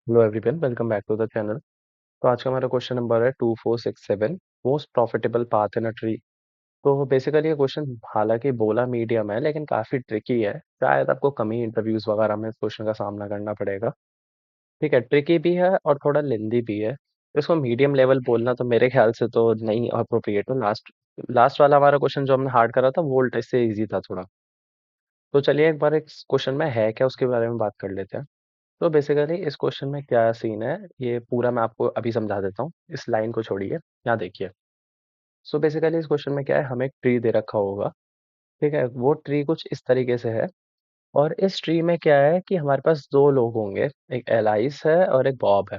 Hello everyone, welcome back to the channel. तो आज का हमारा क्वेश्चन नंबर है 2467। Most profitable path in a tree. तो बेसिकली ये क्वेश्चन हालांकि बोला मीडियम है लेकिन काफ़ी ट्रिकी है। शायद आपको कम ही इंटरव्यूज वगैरह में इस क्वेश्चन का सामना करना पड़ेगा। ठीक है, ट्रिकी भी है और थोड़ा लेंदी भी है। इसको मीडियम लेवल बोलना तो मेरे ख्याल से तो नहीं अप्रोप्रिएट है। लास्ट लास्ट वाला हमारा क्वेश्चन जो हमने हार्ड करा था वो इससे ईजी था थोड़ा। तो चलिए एक बार इस क्वेश्चन में है क्या उसके बारे में बात कर लेते हैं। तो बेसिकली इस क्वेश्चन में क्या सीन है, ये पूरा मैं आपको अभी समझा देता हूँ। इस लाइन को छोड़िए, यहाँ देखिए। सो बेसिकली इस क्वेश्चन में क्या है, हमें एक ट्री दे रखा होगा। ठीक है, वो ट्री कुछ इस तरीके से है। और इस ट्री में क्या है कि हमारे पास दो लोग होंगे, एक एलाइस है और एक बॉब है।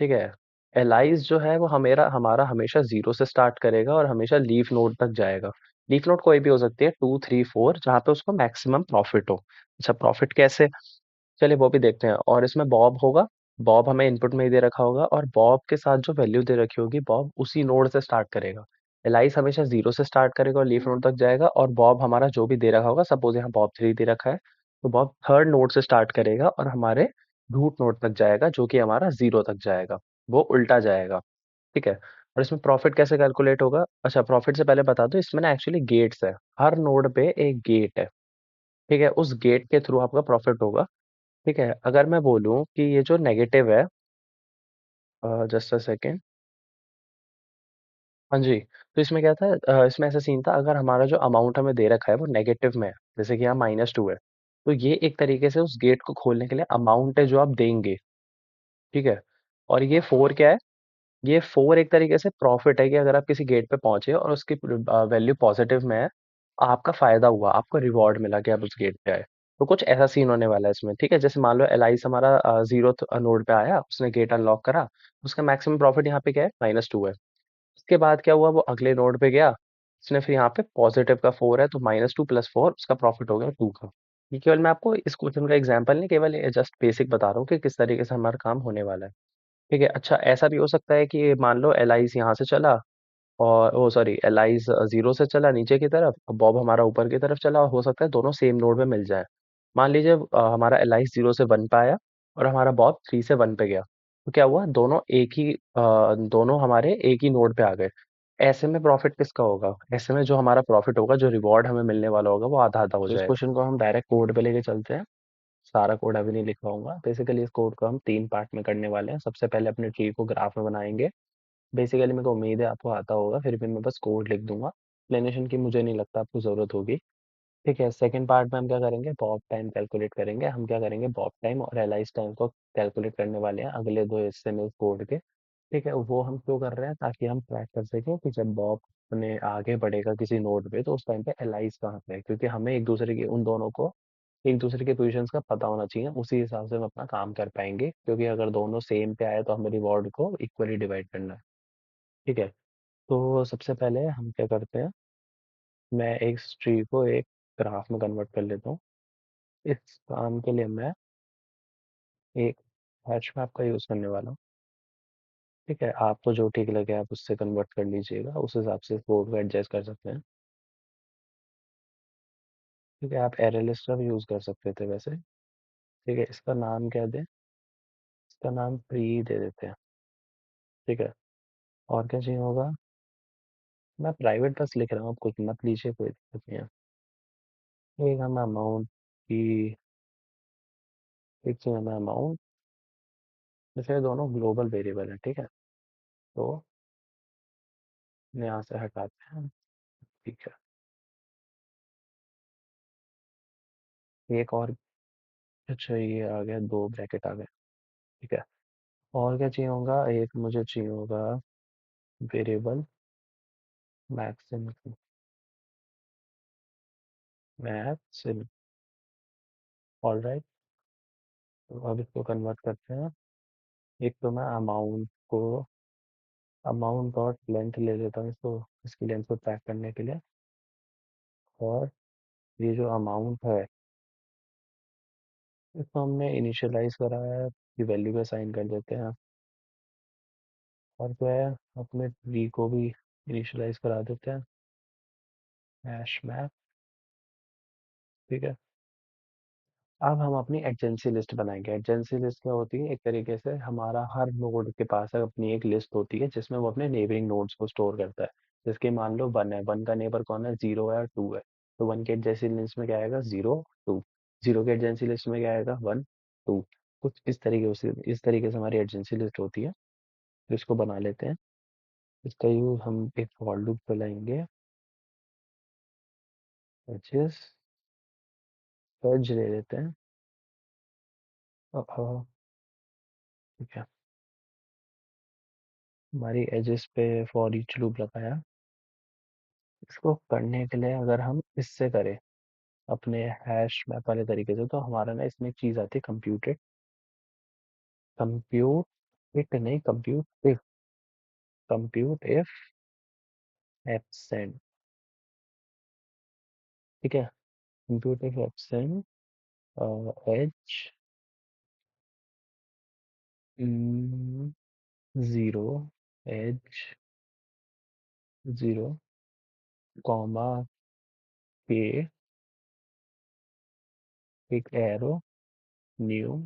ठीक है, एलाइस जो है वो हमेरा हमारा हमेशा जीरो से स्टार्ट करेगा और हमेशा लीफ नोड तक जाएगा। लीफ नोड कोई भी हो सकती है, 2 3 4, जहाँ पे उसको मैक्सिमम प्रॉफिट हो। अच्छा, प्रॉफिट कैसे, चलिए वो भी देखते हैं। और इसमें बॉब होगा। बॉब हमें इनपुट में ही दे रखा होगा और बॉब के साथ जो वैल्यू दे रखी होगी, बॉब उसी नोड से स्टार्ट करेगा। एलाइस हमेशा जीरो से स्टार्ट करेगा और लीफ नोड तक जाएगा, और बॉब हमारा जो भी दे रखा होगा, सपोज यहाँ बॉब 3 दे रखा है, तो बॉब थर्ड नोड से स्टार्ट करेगा और हमारे रूट नोड तक जाएगा जो कि हमारा जीरो तक जाएगा। वो उल्टा जाएगा। ठीक है। और इसमें प्रॉफिट कैसे कैलकुलेट होगा, अच्छा प्रॉफिट से पहले बता दो, इसमें ना एक्चुअली गेट्स है। हर नोड पे एक गेट है। ठीक है, उस गेट के थ्रू आपका प्रॉफिट होगा। ठीक है, अगर मैं बोलूँ कि ये जो नेगेटिव है, जस्ट अ सेकेंड। हाँ जी। तो इसमें क्या था, इसमें ऐसा सीन था, अगर हमारा जो अमाउंट हमें दे रखा है वो नेगेटिव में है, जैसे कि यहाँ -2 है, तो ये एक तरीके से उस गेट को खोलने के लिए अमाउंट है जो आप देंगे। ठीक है। और ये 4 क्या है, ये 4 एक तरीके से प्रॉफिट है कि अगर आप किसी गेट पे पहुंचे और उसकी वैल्यू पॉजिटिव में है, आपका फायदा हुआ, आपको रिवॉर्ड मिला कि आप उस गेट पे आए। तो कुछ ऐसा सीन होने वाला है इसमें। ठीक है, जैसे मान लो एलाइस हमारा जीरो नोड पे आया, उसने गेट अनलॉक करा, उसका मैक्सिमम प्रॉफिट यहाँ पे क्या है, -2 है। उसके बाद क्या हुआ, वो अगले नोड पे गया, उसने फिर यहाँ पे पॉजिटिव का 4 है, तो -2 + 4 उसका प्रॉफिट हो गया 2 का। ये केवल मैं आपको इस क्वेश्चन का एग्जाम्पल नहीं, केवल जस्ट बेसिक बता रहा हूँ कि किस तरीके से हमारा काम होने वाला है। ठीक है, अच्छा ऐसा भी हो सकता है कि मान लो एलाइस यहाँ से चला, और ओ सॉरी एलाइस जीरो से चला नीचे की तरफ, और बॉब हमारा ऊपर की तरफ चला, और हो सकता है दोनों सेम नोड पे मिल जाए। मान लीजिए हमारा एलाइस 0 से 1 पे आया और हमारा बॉब 3 से 1 पे गया, तो क्या हुआ, दोनों हमारे एक ही नोड पे आ गए। ऐसे में प्रॉफिट किसका होगा, ऐसे में जो हमारा प्रॉफिट होगा, जो रिवॉर्ड हमें मिलने वाला होगा, वो आधा आधा हो जाएगा। तो इस क्वेश्चन को हम डायरेक्ट कोड पे लेके चलते हैं। सारा कोड अभी नहीं लिखवाऊंगा। बेसिकली इस कोड को हम 3 पार्ट में करने वाले हैं। सबसे पहले अपने ट्री को ग्राफ में बनाएंगे। बेसिकली मेरे को उम्मीद है आपको आता होगा, फिर भी मैं बस कोड लिख दूंगा। एक्सप्लेनेशन की मुझे नहीं लगता आपको ज़रूरत होगी। ठीक है, सेकंड पार्ट में हम क्या करेंगे, बॉब टाइम कैलकुलेट करेंगे। हम क्या करेंगे, बॉब टाइम और एलाइज टाइम को कैलकुलेट करने वाले हैं अगले दो हिस्से में इस कोड के। ठीक है, वो हम क्यों कर रहे हैं, ताकि हम ट्रैक कर सकें कि जब बॉब अपने आगे बढ़ेगा किसी नोड पे, तो उस टाइम पे एलाइज कहाँ पे है, क्योंकि हमें एक दूसरे की, उन दोनों को एक दूसरे के पोजीशंस का पता होना चाहिए। उसी हिसाब से हम अपना काम कर पाएंगे, क्योंकि अगर दोनों सेम पे आए तो हमें रिवॉर्ड को इक्वली डिवाइड करना है। ठीक है। तो सबसे पहले हम क्या करते हैं, मैं एक ट्री को एक ग्राफ में कन्वर्ट कर लेता हूँ। इस काम के लिए मैं एक हैश मैप का यूज़ करने वाला हूँ। ठीक है, आपको जो ठीक लगे आप उससे कन्वर्ट कर लीजिएगा, उस हिसाब से कोड को एडजस्ट कर सकते हैं। ठीक है, आप एरे लिस्ट का भी यूज़ कर सकते थे वैसे। ठीक है, इसका नाम क्या दें, इसका नाम प्री दे देते हैं। ठीक है, और क्या चाहिए होगा, मैं प्राइवेट बस लिख रहा हूँ, आप कुछ मत लीजिए, कोई दिक्कत नहीं है। एक हमें अमाउंट की, एक चाहिए हमें अमाउंट। जैसे दोनों ग्लोबल वेरिएबल है, ठीक है, तो यहाँ से हटाते हैं। ठीक है, एक और, अच्छा ये आ गया, 2 ब्रैकेट आ गए। ठीक है, और क्या चाहिए होगा, एक मुझे चाहिए होगा variable maximum, maximum. All right, तो अब इसको कन्वर्ट करते हैं। एक तो मैं अमाउंट को, अमाउंट डॉट लेंथ ले लेता हूँ इसको, इसकी लेंथ को ट्रैक करने के लिए। और ये जो अमाउंट है, इसको हमने इनिशियलाइज करा है, की वैल्यू पे साइन कर देते हैं। और क्या है, अपने ट्री को भी इनिशियलाइज करा देते हैं, हैश मैप। ठीक है, अब हम अपनी एडजेंसी लिस्ट बनाएंगे। एडजेंसी लिस्ट क्या होती है? एक तरीके से हमारा हर नोड के पास अपनी एक लिस्ट होती है जिसमें वो अपने नेबरिंग नोड्स को स्टोर करता है। जिसके मान लो वन है, वन का नेबर कौन है? जीरो है और टू है। तो वन की एडजेंसी लिस्ट में क्या आएगा? Zero two. जीरो की एडजेंसी लिस्ट में क्या आएगा? One two. कुछ इस तरीके से हमारी एडजेंसी लिस्ट होती है। तो इसको बना लेते हैं। इसका यूज हम एक फॉर लूप चलाएंगे। एजेस एज ले लेते हैं। ठीक है, हमारी एजेस पे फॉर ईच लूप लगाया। इसको करने के लिए अगर हम इससे करें अपने हैश मैप वाले तरीके से, तो हमारा ना इसमें एक चीज आती है, कंप्यूटेड। कंप्यूट इट नहीं, कंप्यूट इफ एब्सेंट। ठीक है, compute if absent edge zero, edge zero, comma k, एक arrow, new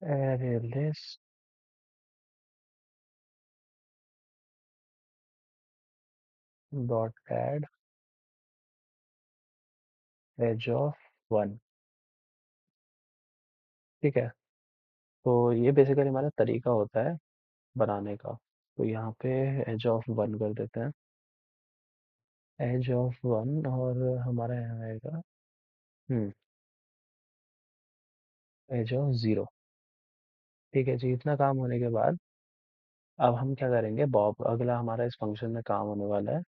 array list dot add edge of one. ठीक है, तो ये बेसिकली हमारा तरीका होता है बनाने का। तो यहाँ पे एज ऑफ वन कर देते हैं। एज ऑफ वन, और हमारा यहाँ आएगा एज ऑफ जीरो। ठीक है जी, इतना काम होने के बाद अब हम क्या करेंगे? बॉब, अगला हमारा इस फंक्शन में काम होने वाला है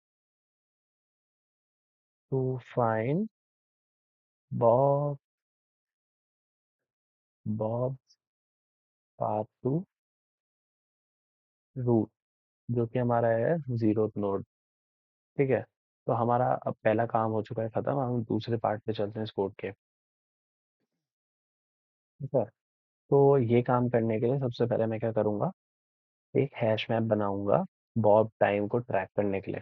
to find bob, bob path to root, जो कि हमारा है जीरो नोड। ठीक है, तो हमारा अब पहला काम हो चुका है खत्म। हम दूसरे पार्ट पे चलते हैं इस कोड के। ठीक है, तो ये काम करने के लिए सबसे पहले मैं क्या करूँगा? एक हैश मैप बनाऊंगा बॉब टाइम को ट्रैक करने के लिए।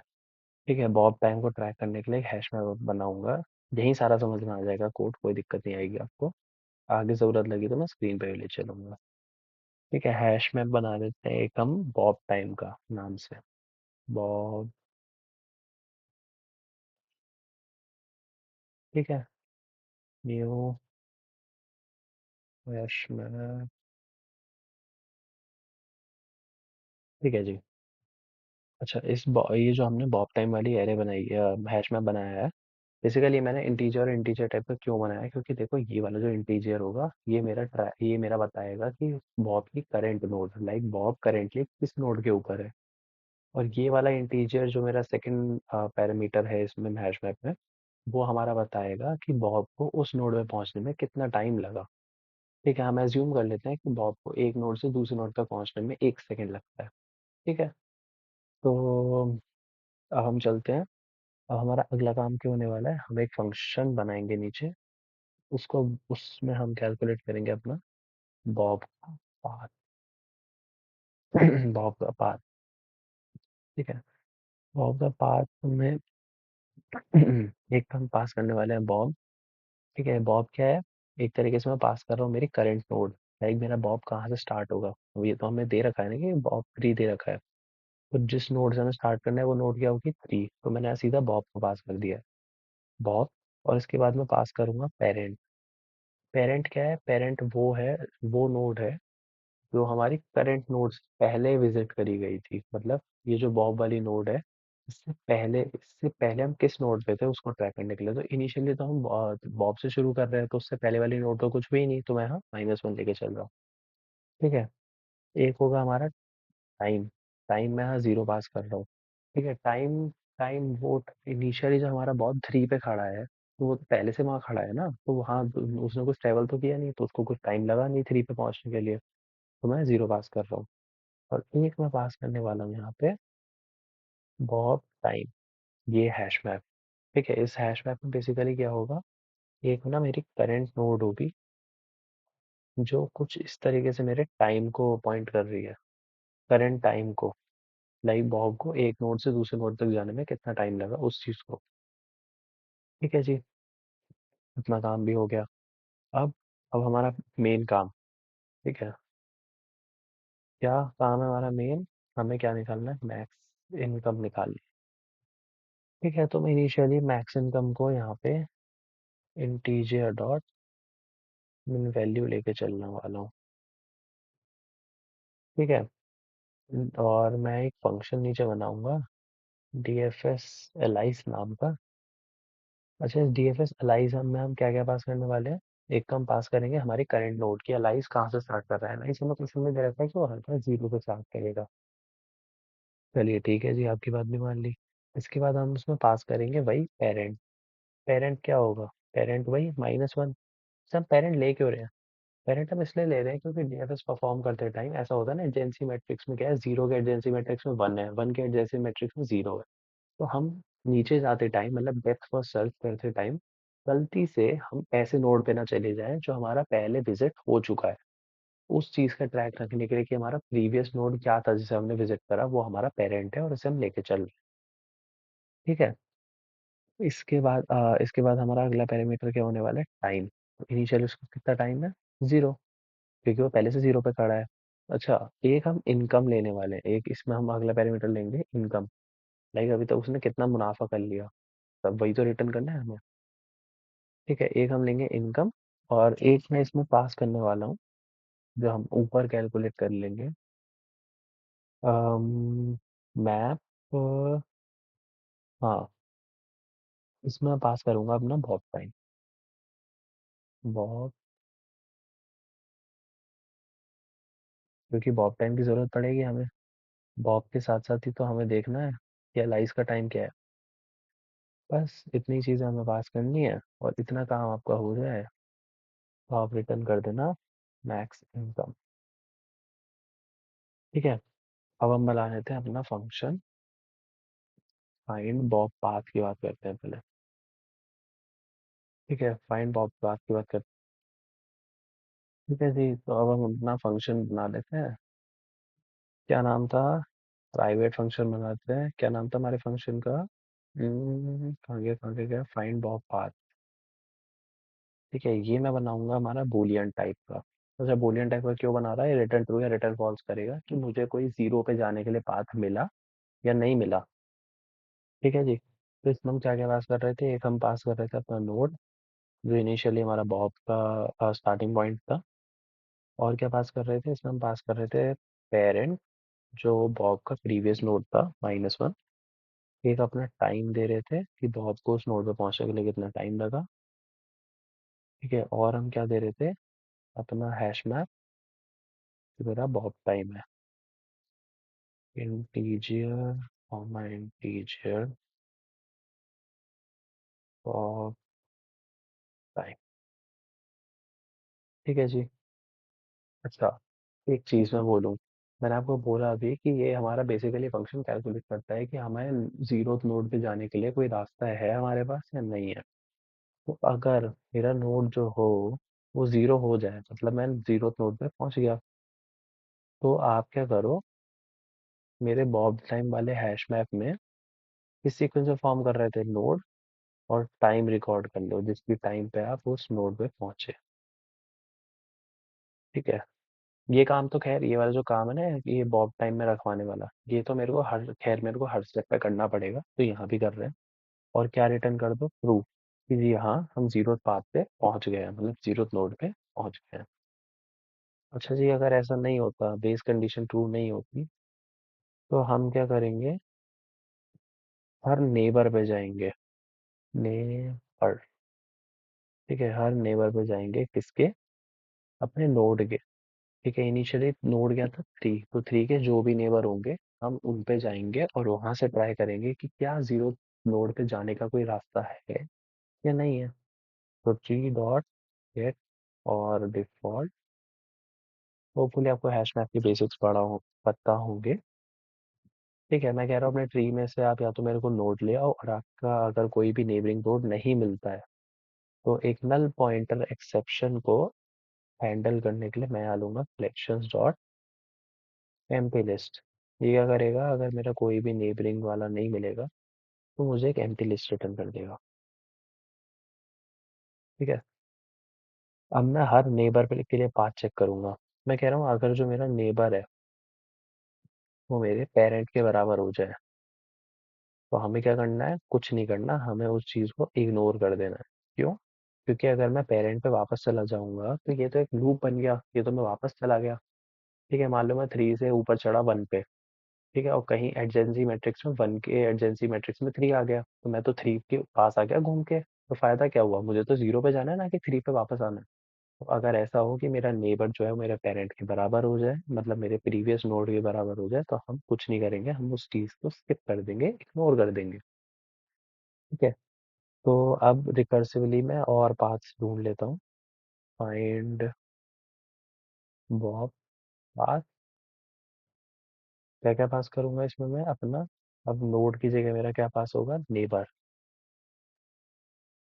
ठीक है, बॉब टाइम को ट्रैक करने के लिए एक हैश मैप बनाऊंगा। यही सारा समझ में आ जाएगा कोड, कोई दिक्कत नहीं आएगी आपको। आगे ज़रूरत लगी तो मैं स्क्रीन पे भी ले चलूंगा। ठीक है, हैश मैप बना देते हैं एक हम बॉब टाइम का नाम से। बॉब। ठीक है, न्यू हैश मैप। ठीक है जी। अच्छा, ये जो हमने बॉब टाइम वाली एरे बनाई है, हैश मैप बनाया है, बेसिकली मैंने इंटीजर इंटीजर टाइप का क्यों बनाया है? क्योंकि देखो, ये वाला जो इंटीजर होगा ये मेरा बताएगा कि बॉब की current node, like Bob currently किस नोड के ऊपर है। और ये वाला इंटीजर जो मेरा सेकंड पैरामीटर है इसमें हैश मैप में, वो हमारा बताएगा कि बॉब को उस नोड में पहुंचने में कितना टाइम लगा। ठीक है, हम एज्यूम कर लेते हैं कि बॉब को एक नोड से दूसरे नोड तक पहुंचने में 1 सेकंड लगता है। ठीक है, तो अब हम चलते हैं। अब हमारा अगला काम क्या होने वाला है? हम एक फंक्शन बनाएंगे नीचे। उसको उसमें हम कैलकुलेट करेंगे अपना बॉब का पाथ। बॉब का पाथ। ठीक है, बॉब का पाथ में एक हम पास करने वाले हैं बॉब। ठीक है, बॉब क्या है? एक तरीके से मैं पास कर रहा हूँ मेरी करंट नोड, लाइक मेरा बॉब कहाँ से स्टार्ट होगा। अब ये तो हमें दे रखा है ना कि बॉब थ्री दे रखा है। तो जिस नोड से हमें स्टार्ट करना है वो नोड क्या होगी? थ्री। तो मैंने सीधा बॉब को पास कर दिया है, बॉब। और इसके बाद मैं पास करूंगा पेरेंट। पेरेंट क्या है? पेरेंट वो नोड है जो हमारी करंट नोड से पहले विजिट करी गई थी। मतलब ये जो बॉब वाली नोड है, इससे पहले हम किस नोड पे थे उसको ट्रैक करने के लिए। तो इनिशियली तो हम बॉब से शुरू कर रहे हैं, तो उससे पहले वाली नोड तो कुछ भी ही नहीं, तो मैं यहाँ -1 लेके चल रहा हूँ। ठीक है, एक होगा हमारा टाइम। टाइम मैं यहाँ जीरो पास कर रहा हूँ। ठीक है, टाइम टाइम वो इनिशियली जो हमारा बॉब थ्री पे खड़ा है, तो वो तो पहले से वहाँ खड़ा है ना, तो वहाँ उसने कुछ ट्रेवल तो किया नहीं, तो उसको कुछ टाइम लगा नहीं थ्री पे पहुंचने के लिए। तो मैं जीरो पास कर रहा हूँ। और एक मैं पास करने वाला हूँ यहाँ पे बॉब टाइम, ये हैश मैप। ठीक है, इस हैश मैप में बेसिकली क्या होगा? एक ना मेरी करंट नोड होगी जो कुछ इस तरीके से मेरे टाइम को पॉइंट कर रही है, करंट टाइम को, लाइक बॉब को एक नोड से दूसरे नोड तक जाने में कितना टाइम लगा उस चीज को। ठीक है जी। इतना काम भी हो गया। अब अब हमारा मेन काम, ठीक है, क्या काम है हमारा मेन? हमें क्या निकालना है? मैक्स इनकम निकालनी है। ठीक है, तो मैं इनिशियली मैक्स इनकम को यहाँ पे इंटीजर डॉट मिन वैल्यू लेके चलने वाला हूँ। ठीक है, और मैं एक फंक्शन नीचे बनाऊंगा, डी एफ एस एलाइस नाम का। अच्छा, इस डी एफ एस एलाइस में हम क्या क्या पास करने वाले हैं? एक तो हम पास करेंगे हमारी करंट नोड की एलाइस कहाँ से स्टार्ट कर रहा है ना, इस हमें क्वेश्चन में दे रखा है कि वो हर बार जीरो पे स्टार्ट करेगा। चलिए ठीक है जी, आपकी बात भी मान ली। इसके बाद हम उसमें पास करेंगे वही पेरेंट। पेरेंट क्या होगा? पेरेंट वही -1। सब पेरेंट ले क्यों रहे हैं? पेरेंट हम इसलिए ले रहे हैं क्योंकि डीएफएस परफॉर्म करते टाइम ऐसा होता है ना, एडजेंसी मैट्रिक्स में क्या है, जीरो के एडजेंसी मैट्रिक्स में वन है, वन के एडजेंसी मैट्रिक्स में जीरो है। तो हम नीचे जाते टाइम, मतलब डेप्थ फर्स्ट सर्च करते टाइम, गलती से हम ऐसे नोड पे ना चले जाएं जो हमारा पहले विजिट हो चुका है। उस चीज का ट्रैक रखने के लिए कि हमारा प्रीवियस नोड क्या था जिसे हमने विजिट करा, वो हमारा पेरेंट है और इसे हम लेके चल रहे हैं। ठीक है, इसके बाद हमारा अगला पैरामीटर क्या होने वाला है? टाइम। इनिशियल उसका कितना टाइम है? जीरो, क्योंकि वो पहले से जीरो पे खड़ा है। अच्छा, एक हम इनकम लेने वाले हैं, एक इसमें हम अगला पैरामीटर लेंगे इनकम। लाइक अभी तक उसने कितना मुनाफा कर लिया, तब वही तो रिटर्न करना है हमें। ठीक है, एक हम लेंगे इनकम, और एक मैं इसमें पास करने वाला हूँ जो हम ऊपर कैलकुलेट कर लेंगे। मैप, हाँ, इसमें मैं पास करूंगा अपना बॉब टाइम। बॉब, क्योंकि बॉब टाइम की जरूरत पड़ेगी हमें। बॉब के साथ साथ ही तो हमें देखना है कि एलाइस का टाइम क्या है। बस इतनी चीज़ें हमें पास करनी है और इतना काम आपका हो जाए तो आप रिटर्न कर देना मैक्स इनकम। ठीक है, अब हम बना लेते हैं अपना फंक्शन फाइंड बॉब पाथ की बात करते हैं पहले। ठीक है, फाइंड बॉब पाथ की बात करते हैं। ठीक है जी, तो अब हम अपना फंक्शन बना लेते हैं। क्या नाम था? प्राइवेट फंक्शन बनाते हैं। क्या नाम था हमारे फंक्शन का? कहाँ गया? Find Bob path. ठीक है, ये मैं बनाऊंगा हमारा बूलियन टाइप का। अच्छा, बूलियन टाइप का क्यों बना रहा है? रिटर्न ट्रू या रिटर्न फॉल्स करेगा कि मुझे कोई जीरो पे जाने के लिए पाथ मिला या नहीं मिला। ठीक है जी, तो इसमें हम क्या क्या पास कर रहे थे? एक हम पास कर रहे थे अपना नोड जो इनिशियली हमारा बॉब का स्टार्टिंग पॉइंट था। और क्या पास कर रहे थे? इसमें हम पास कर रहे थे पेरेंट जो बॉब का प्रीवियस नोड था -1। एक अपना टाइम दे रहे थे कि बॉब को उस नोड पे पहुंचने के लिए कितना टाइम लगा। ठीक है, और हम क्या दे रहे थे? अपना हैश मैप, जो मेरा बॉब टाइम है। Integer, comma integer Bob time. ठीक है जी। अच्छा, एक चीज़ मैं बोलूँ, मैंने आपको बोला अभी कि ये हमारा बेसिकली फंक्शन कैलकुलेट करता है कि हमें जीरो नोड पे जाने के लिए कोई रास्ता है हमारे पास या नहीं है। तो अगर मेरा नोड जो हो वो जीरो हो जाए, मतलब मैं जीरो नोड पे पहुंच गया, तो आप क्या करो, मेरे बॉब टाइम वाले हैश मैप में इस सीक्वेंस में फॉर्म कर रहे थे नोड और टाइम रिकॉर्ड कर लो जिसकी टाइम पे आप उस नोड पे पहुंचे। ठीक है, ये काम तो खैर, ये वाला जो काम है ना, ये बॉब टाइम में रखवाने वाला, ये तो मेरे को हर स्टेप पे करना पड़ेगा, तो यहाँ भी कर रहे हैं। और क्या रिटर्न कर दो? प्रूफ कि जी हाँ, हम जीरो पाथ पे पहुंच गए हैं, मतलब जीरो नोड पे पहुंच गए हैं। अच्छा जी, अगर ऐसा नहीं होता, बेस कंडीशन ट्रू नहीं होती, तो हम क्या करेंगे? हर नेबर पे जाएंगे। नेबर, ठीक है, हर नेबर पे जाएंगे किसके? अपने नोड के। ठीक है, इनिशियली नोड क्या था? 3, तो 3 के जो भी नेबर होंगे हम उन पे जाएंगे और वहां से ट्राई करेंगे कि क्या जीरो नोड पे जाने का कोई रास्ता है या नहीं है। तो ट्री डॉट गेट और डिफॉल्ट। होपफुली आपको हैश मैप के बेसिक्स पता होंगे। ठीक है, मैं कह रहा हूँ अपने ट्री में से आप या तो मेरे को नोड ले आओ, और आपका अगर कोई भी नेबरिंग नोड नहीं मिलता है तो एक नल पॉइंटर एक्सेप्शन को हैंडल करने के लिए मैं आ लूंगा कलेक्शंस डॉट एम्प्टी लिस्ट। ये क्या करेगा? अगर मेरा कोई भी नेबरिंग वाला नहीं मिलेगा तो मुझे एक एम्प्टी लिस्ट रिटर्न कर देगा। ठीक है। अब मैं हर नेबर के लिए पाथ चेक करूंगा। मैं कह रहा हूँ अगर जो मेरा नेबर है वो मेरे पेरेंट के बराबर हो जाए, तो हमें क्या करना है? कुछ नहीं करना, हमें उस चीज़ को इग्नोर कर देना है। क्यों? क्योंकि अगर मैं पेरेंट पे वापस चला जाऊंगा तो ये तो एक लूप बन गया, ये तो मैं वापस चला गया। ठीक है, मान लो मैं 3 से ऊपर चढ़ा 1 पे। ठीक है, और कहीं एडजेंसी मैट्रिक्स में 1 के एडजेंसी मैट्रिक्स में 3 आ गया, तो मैं तो 3 के पास आ गया घूम के, तो फायदा क्या हुआ? मुझे तो 0 पे जाना है, ना कि 3 पे वापस आना है। तो अगर ऐसा हो कि मेरा नेबर जो है वो मेरे पेरेंट के बराबर हो जाए, मतलब मेरे प्रीवियस नोड के बराबर हो जाए, तो हम कुछ नहीं करेंगे, हम उस चीज़ को स्किप कर देंगे, इग्नोर कर देंगे। ठीक है। तो अब रिकर्सिवली मैं और पाथ्स ढूंढ लेता हूँ। Find Bob path. क्या क्या पास करूंगा इसमें मैं अपना? अब नोड की जगह मेरा क्या पास होगा? नेबर।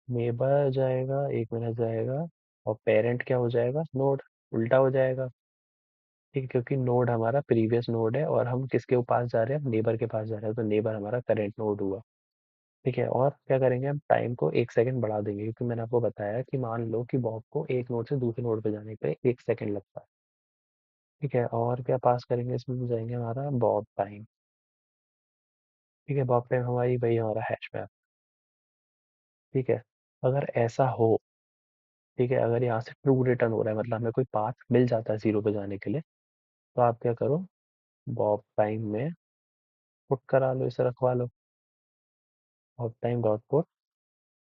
नेबर जाएगा, एक मिनट जाएगा। और पेरेंट क्या हो जाएगा? नोड। उल्टा हो जाएगा। ठीक है, क्योंकि नोड हमारा प्रीवियस नोड है और हम किसके पास जा रहे हैं? नेबर के पास जा रहे हैं, तो नेबर हमारा करेंट नोड हुआ। ठीक है, और क्या करेंगे? हम टाइम को 1 सेकंड बढ़ा देंगे, क्योंकि मैंने आपको बताया कि मान लो कि बॉब को एक नोड से दूसरे नोड पे जाने के लिए 1 सेकंड लगता है। ठीक है, और क्या पास करेंगे इसमें? हो जाएंगे हमारा बॉब टाइम। ठीक है, बॉब टाइम हमारी वही हमारा हैश मैप। ठीक है, अगर ऐसा हो, ठीक है, अगर यहाँ से ट्रू रिटर्न हो रहा है, मतलब हमें कोई पाथ मिल जाता है 0 पे जाने के लिए, तो आप क्या करो? बॉब टाइम में पुट करा लो, इसे रखवा लो। Bob time dot put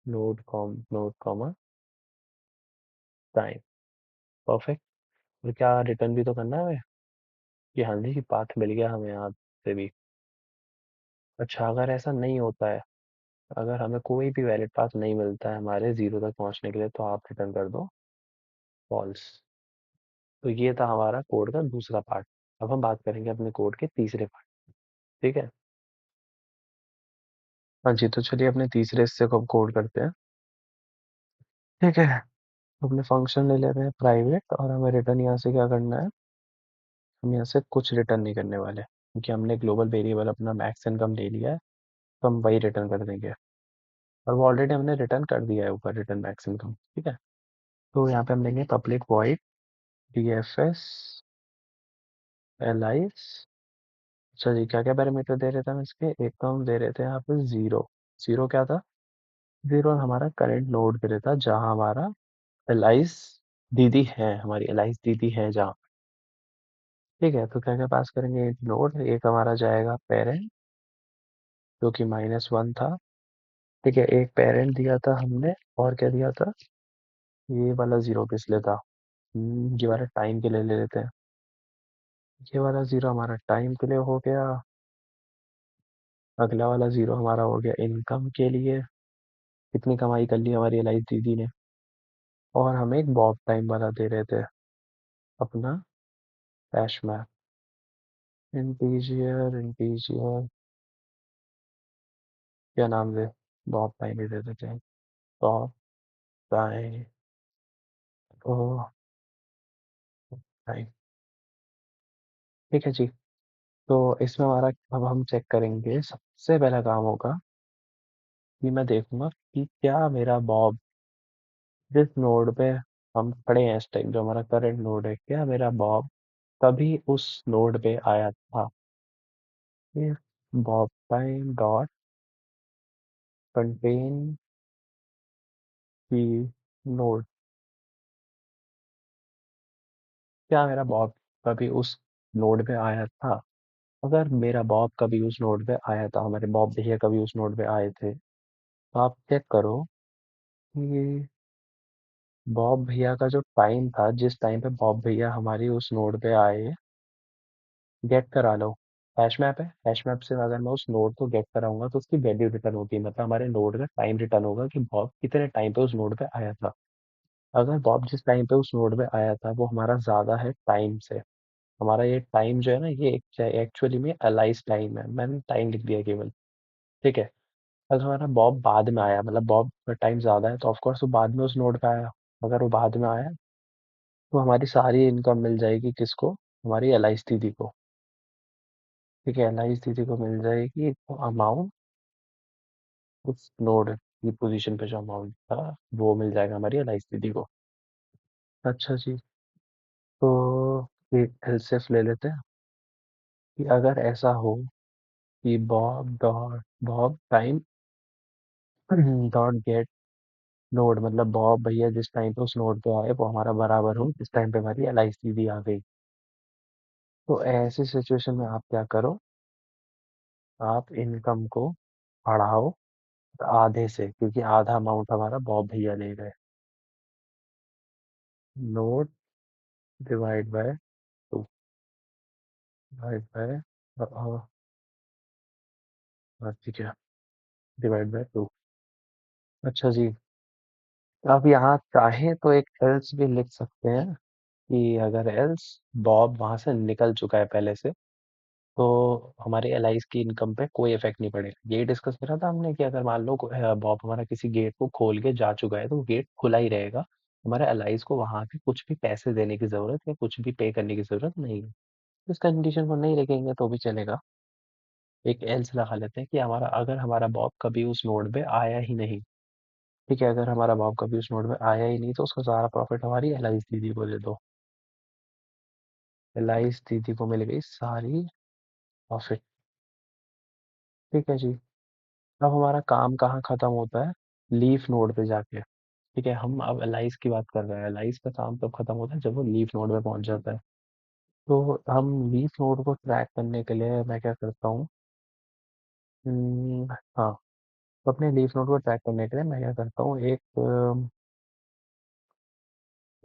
node comma time. Perfect. और क्या रिटर्न भी तो करना है हमें कि हाँ जी पाथ मिल गया हमें यहाँ से भी। अच्छा, अगर ऐसा नहीं होता है, अगर हमें कोई भी वैलिड पाथ नहीं मिलता है हमारे 0 तक पहुँचने के लिए, तो आप रिटर्न कर दो फॉल्स। तो ये था हमारा कोड का दूसरा पार्ट। अब हम बात करेंगे अपने कोड के तीसरे पार्ट। ठीक है। हाँ जी, तो चलिए अपने तीसरे हिस्से को अब कोड करते हैं। ठीक है, तो अपने फंक्शन ले लेते हैं प्राइवेट, और हमें रिटर्न यहाँ से क्या करना है? हम यहाँ से कुछ रिटर्न नहीं करने वाले, क्योंकि हमने ग्लोबल वेरिएबल अपना मैक्स इनकम ले लिया है, तो हम वही रिटर्न कर देंगे। और वो ऑलरेडी हमने रिटर्न कर दिया है ऊपर, रिटर्न मैक्स इनकम। ठीक है, तो यहाँ पे हम लेंगे public void D F S L ice. अच्छा जी, क्या क्या पैरामीटर दे रहे थे हम इसके? एक तो हम दे रहे थे यहाँ पे 0। 0 क्या था? 0 हमारा करंट नोड पे रहता, जहाँ हमारा एलाइस दीदी है, हमारी एलाइस दीदी है जहाँ। ठीक है, तो क्या क्या पास करेंगे? एक नोड, एक हमारा जाएगा पेरेंट, जो कि -1 था। ठीक है, एक पेरेंट दिया था हमने, और क्या दिया था? ये वाला 0 किस लिए था? ये वाला टाइम के लिए ले लेते हैं। ये वाला 0 हमारा टाइम के लिए हो गया। अगला वाला 0 हमारा हो गया इनकम के लिए, कितनी कमाई कर ली हमारी एलाइस दीदी ने। और हम एक बॉब टाइम वाला दे रहे थे अपना कैश मैप। इंटीजियर क्या नाम दे? बॉब टाइम ही दे देते हैं। बॉब टाइम ओ टाइम। ठीक है जी। तो इसमें हमारा, अब हम चेक करेंगे, सबसे पहला काम होगा कि मैं देखूंगा कि क्या मेरा बॉब, जिस नोड पे हम खड़े हैं इस टाइम, जो हमारा करंट नोड है, क्या मेरा बॉब कभी उस नोड पे आया था? If Bob time dot contain की नोड, क्या मेरा बॉब कभी उस नोड पे आया था? अगर मेरा बॉब कभी उस नोड पे आया था, हमारे बॉब भैया कभी उस नोड पे आए थे, तो आप चेक करो कि बॉब भैया का जो टाइम था, जिस टाइम पे बॉब भैया हमारी उस नोड पे आए, गेट करा लो। हैश मैप है, हैश मैप से अगर मैं उस नोड को गेट कराऊंगा तो उसकी वैल्यू रिटर्न होगी, मतलब हमारे नोड का टाइम रिटर्न होगा कि बॉब कितने टाइम पे उस नोड पे आया था। अगर बॉब जिस टाइम पे उस नोड पे आया था वो हमारा ज्यादा है टाइम से, हमारा ये टाइम जो है ना, ये एक्चुअली में अलाइज टाइम है, मैंने टाइम लिख दिया केवल। ठीक है, अगर हमारा बॉब बाद में आया, मतलब बॉब का टाइम ज्यादा है, तो ऑफकोर्स वो बाद में उस नोड पे आया। अगर वो बाद में आया तो हमारी सारी इनकम मिल जाएगी किसको? हमारी एलआईसी दीदी को। ठीक है, एलआईसी दीदी को मिल जाएगी अमाउंट उस नोड की पोजीशन पे जो अमाउंट था वो मिल जाएगा हमारी एलआईसी दीदी को। अच्छा जी। तो एक एलसीएफ ले लेते हैं कि अगर ऐसा हो कि Bob time dot gate node, मतलब बॉब भैया जिस टाइम पे उस नोड पे आए वो हमारा बराबर हो जिस टाइम पे हमारी एलआईसी दी आ गई। तो ऐसी सिचुएशन में आप क्या करो, आप इनकम को बढ़ाओ आधे से, क्योंकि आधा अमाउंट हमारा बॉब भैया ले गए। Note divide by two, divide by ठीक है, डिवाइड बाय टू। अच्छा जी। आप यहाँ चाहें तो एक एल्स भी लिख सकते हैं कि अगर एल्स बॉब वहां से निकल चुका है पहले से, तो हमारे एलाइज की इनकम पे कोई इफेक्ट नहीं पड़ेगा। यही डिस्कस करा था हमने कि अगर मान लो बॉब हमारा किसी गेट को खोल के जा चुका है तो गेट खुला ही रहेगा, हमारे एलाइज को वहां पे कुछ भी पैसे देने की जरूरत या कुछ भी पे करने की जरूरत नहीं है। इस कंडीशन को नहीं लिखेंगे तो भी चलेगा। एक एल्स लगा लेते हैं कि हमारा अगर हमारा बॉब कभी उस नोड पे आया ही नहीं, ठीक है, अगर हमारा बॉब कभी उस नोड में आया ही नहीं तो उसका सारा प्रॉफिट हमारी एलाइज दीदी को दे दो। एलाइज दीदी को मिल गई सारी प्रॉफिट। ठीक है जी। अब हमारा काम कहाँ खत्म होता है, लीफ नोड पे जाके। ठीक है, हम अब एलाइज की बात कर रहे हैं, एलाइज का काम तब खत्म होता है जब वो लीफ नोड पे पहुंच जाता है। तो हम लीफ नोड को ट्रैक करने के लिए मैं क्या करता हूँ, हाँ, तो अपने लीफ नोड को ट्रैक करने के लिए मैं क्या करता हूँ,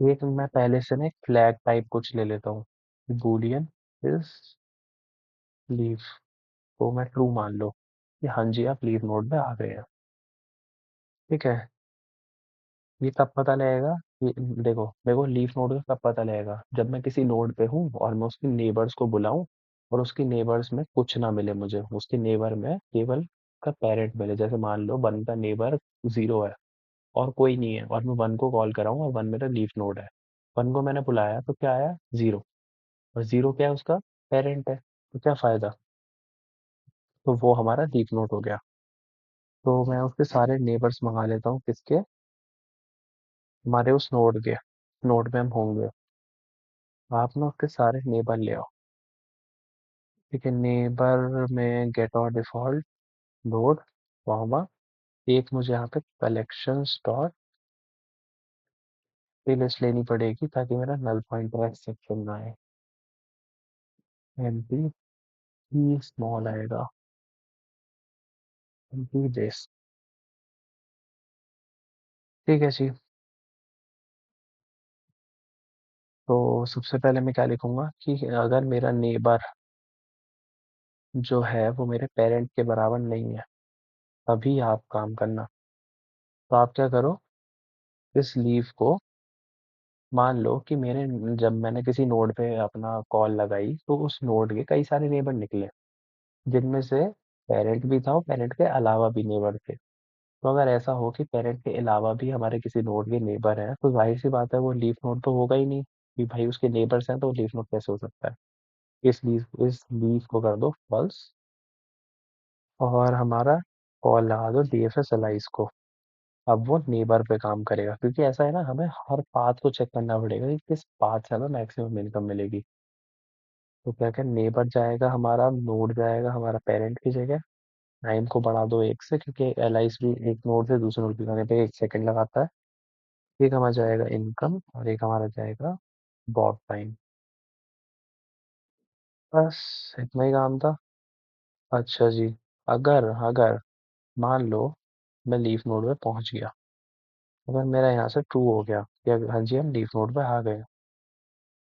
एक मैं पहले से ना एक फ्लैग टाइप कुछ ले लेता हूँ, बूलियन इज लीफ, को मैं ट्रू मान लो कि हाँ जी आप लीफ नोड पे आ गए हैं। ठीक है, ये कब पता लगेगा, ये देखो मेरे को लीफ नोड का कब पता लगेगा, जब मैं किसी नोड पे हूँ और मैं उसकी नेबर्स को बुलाऊं और उसकी नेबर्स में कुछ ना मिले मुझे, उसके नेबर में केवल का पेरेंट मिले। जैसे मान लो वन का नेबर 0 है और कोई नहीं है और मैं वन को कॉल कराऊं और वन मेरा लीफ नोड है, वन को मैंने बुलाया तो क्या आया 0, और 0 क्या है उसका पेरेंट है, तो क्या फायदा। तो वो हमारा लीफ नोड हो गया। तो मैं उसके सारे नेबर्स मंगा लेता हूँ, किसके, हमारे उस नोड के, नोड में हम होंगे। आप ना उसके सारे नेबर ले आओ। ठीक है, नेबर में गेट और डिफॉल्ट नोड कॉमा, एक मुझे यहाँ पे कलेक्शंस डॉट लिस्ट लेनी पड़ेगी ताकि मेरा नल पॉइंटर एक्सेप्शन ना आए, एम पी स्मॉल आएगा, एम पी बेस। ठीक है जी। तो सबसे पहले मैं क्या लिखूंगा कि अगर मेरा नेबर जो है वो मेरे पेरेंट के बराबर नहीं है, तभी आप काम करना। तो आप क्या करो, इस लीव को मान लो कि मेरे, जब मैंने किसी नोड पे अपना कॉल लगाई तो उस नोड के कई सारे नेबर निकले, जिनमें से पेरेंट भी था और पेरेंट के अलावा भी नेबर थे। तो अगर ऐसा हो कि पेरेंट के अलावा भी हमारे किसी नोड के नेबर हैं तो जाहिर सी बात है वो लीफ नोड तो होगा ही नहीं, कि भाई उसके नेबर्स हैं तो लीफ नोड कैसे हो सकता है। इस लीफ को कर दो फॉल्स और हमारा कॉल लगा दो डीएफएस एलाइज को। अब वो नेबर पे काम करेगा, क्योंकि ऐसा है ना, हमें हर पाथ को चेक करना पड़ेगा कि किस पाथ से हमें मैक्सिमम इनकम मिलेगी। तो क्या क्या, नेबर जाएगा हमारा, नोड जाएगा हमारा पेरेंट की जगह, टाइम को बढ़ा दो 1 से, क्योंकि एलआईस भी एक नोड से दूसरे नोड पे जाने पे 1 सेकंड लगाता है। एक हमारा जाएगा इनकम और एक हमारा जाएगा बॉट टाइम। बस इतना ही काम था। अच्छा जी। अगर अगर मान लो मैं लीफ नोड पे पहुंच गया, अगर मेरा यहाँ से ट्रू हो गया कि हाँ जी हम लीफ नोड पे आ गए,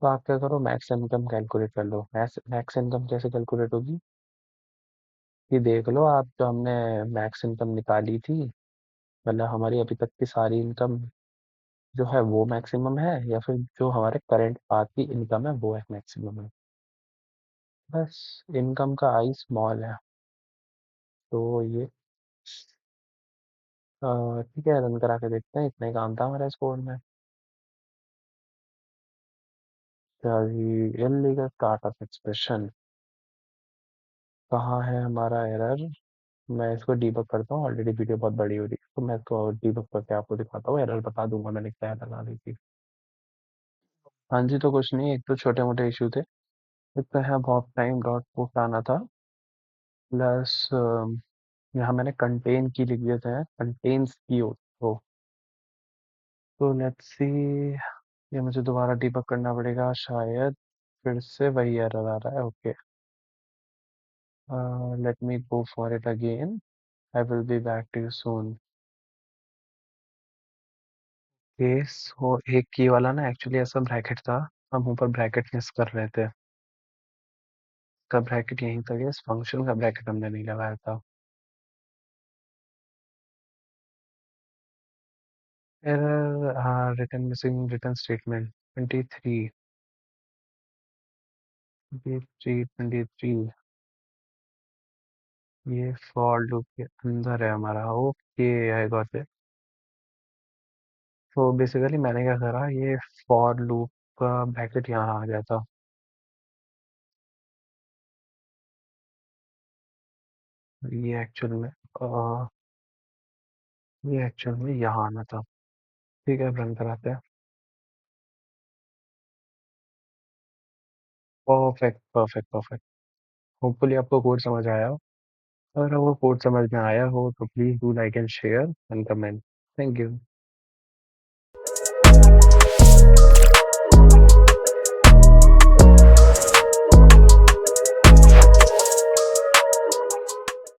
तो आप क्या करो, मैक्स इनकम कैलकुलेट कर लो। मैक्स मैक्स इनकम कैसे कैलकुलेट होगी, कि देख लो आप, जो हमने मैक्स इनकम निकाली थी, मतलब हमारी अभी तक की सारी इनकम जो है वो मैक्सिमम है, या फिर जो हमारे करंट पाथ की इनकम है वो है मैक्सिमम है। बस इनकम का आई स्मॉल है, तो ये ठीक है, रन करा के देखते हैं। इतना ही काम था हमारा स्कोर में। इलीगल स्टार्ट ऑफ एक्सप्रेशन, कहाँ है हमारा एरर, मैं इसको डीबग करता हूँ, ऑलरेडी वीडियो बहुत बड़ी हो रही है, तो मैं इसको डीबग करके आपको दिखाता हूँ, एरर बता दूंगा मैंने क्या एरर आ रही थी। हाँ जी, तो कुछ नहीं, एक तो छोटे मोटे इशू थे। एक तो यहाँ बहुत टाइम डॉट पोस्ट आना था, प्लस यहाँ मैंने कंटेन की लिख दिया था, कंटेन्स की हो तो लेट्स सी, ये मुझे दोबारा डीबग करना पड़ेगा शायद, फिर से वही एरर आ रहा है। Okay, let me go for it again, I will be back to you soon. Case वो एक की वाला ना, एक्चुअली ऐसा ब्रैकेट था, हम ऊपर ब्रैकेट मिस कर रहे थे, का ब्रैकेट यहीं तक है, इस फंक्शन का ब्रैकेट हमने नहीं लगाया था। एरर, हाँ, रिटर्न मिसिंग रिटर्न स्टेटमेंट 23, 23, ये फॉर लूप के अंदर है हमारा। Okay, I got it. तो बेसिकली मैंने क्या करा, ये फॉर लूप का ब्रैकेट यहाँ आ गया था। ये एक्चुअल में ये एक्चुअल में यहाँ आना था। ठीक है, रन कराते हैं। Perfect, perfect, perfect. होपफुली आपको कोड समझ आया हो। अगर आपको कोड समझ में आया हो तो please do like and share and comment. Thank you.